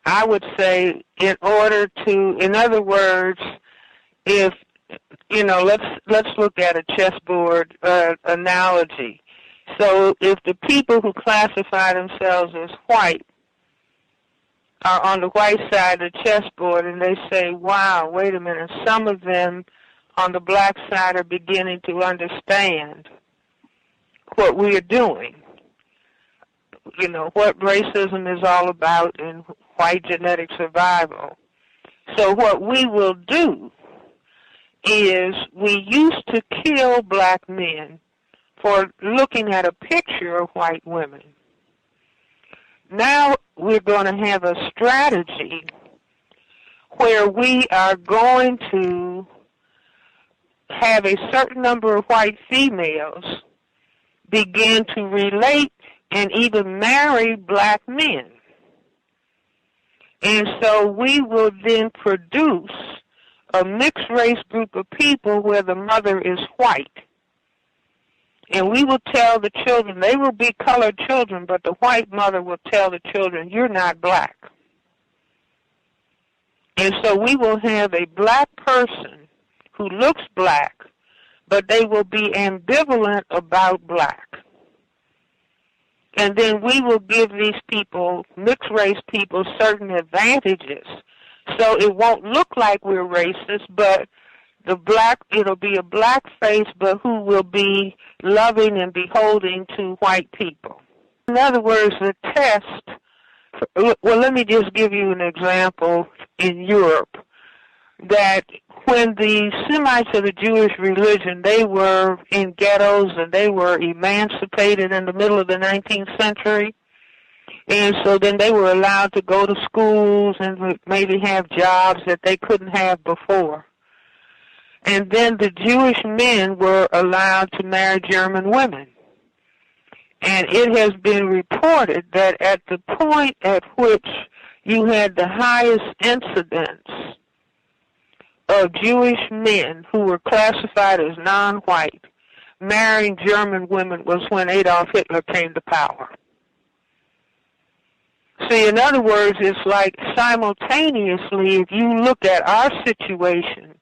I would say in other words, if, let's look at a chessboard analogy. So if the people who classify themselves as white are on the white side of the chessboard and they say, wow, wait a minute, some of them on the black side are beginning to understand what we are doing, what racism is all about in white genetic survival. So what we will do is we used to kill black men for looking at a picture of white women. Now we're going to have a strategy where we are going to have a certain number of white females begin to relate and even marry black men. And so we will then produce a mixed race group of people where the mother is white. And we will tell the children, they will be colored children, but the white mother will tell the children, you're not black. And so we will have a black person who looks black, but they will be ambivalent about black. And then we will give these people, mixed race people, certain advantages. So it won't look like we're racist, but it'll be a black face, but who will be loving and beholding to white people. In other words, the test, well, let me just give you an example in Europe, that when the Semites of the Jewish religion, they were in ghettos and they were emancipated in the middle of the 19th century. And so then they were allowed to go to schools and maybe have jobs that they couldn't have before. And then the Jewish men were allowed to marry German women. And it has been reported that at the point at which you had the highest incidence of Jewish men who were classified as non-white marrying German women was when Adolf Hitler came to power. See, in other words, it's like simultaneously, if you look at our situation,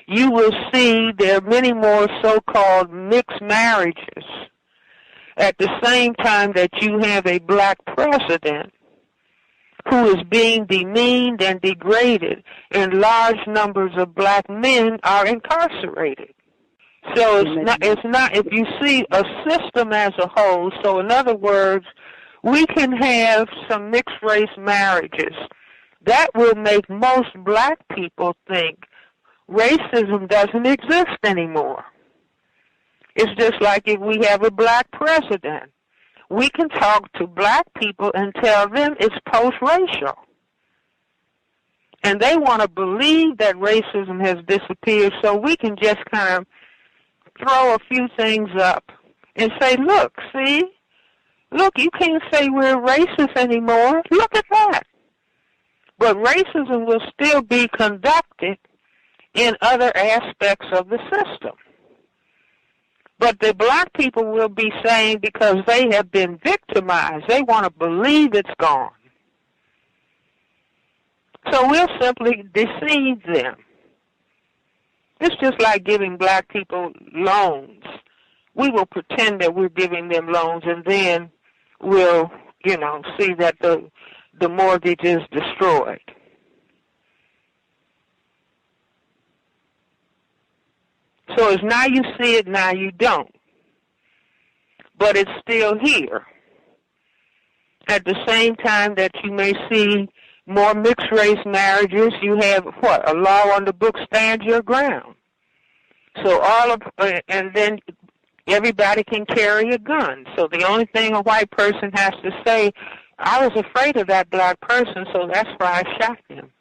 you will see there are many more so-called mixed marriages at the same time that you have a black president who is being demeaned and degraded, and large numbers of black men are incarcerated. So it's not if you see a system as a whole, so in other words, we can have some mixed race marriages. That will make most black people think racism doesn't exist anymore. It's just like if we have a black president. We can talk to black people and tell them it's post-racial. And they want to believe that racism has disappeared, so we can just kind of throw a few things up and say, look, you can't say we're racist anymore. Look at that. But racism will still be conducted in other aspects of the system. But the black people will be saying, because they have been victimized, they want to believe it's gone. So we'll simply deceive them. It's just like giving black people loans. We will pretend that we're giving them loans, and then we'll, see that the mortgage is destroyed. So it's now you see it, now you don't. But it's still here. At the same time that you may see more mixed race marriages, you have a law on the book, stand your ground. So and then everybody can carry a gun. So the only thing a white person has to say, I was afraid of that black person, so that's why I shot him.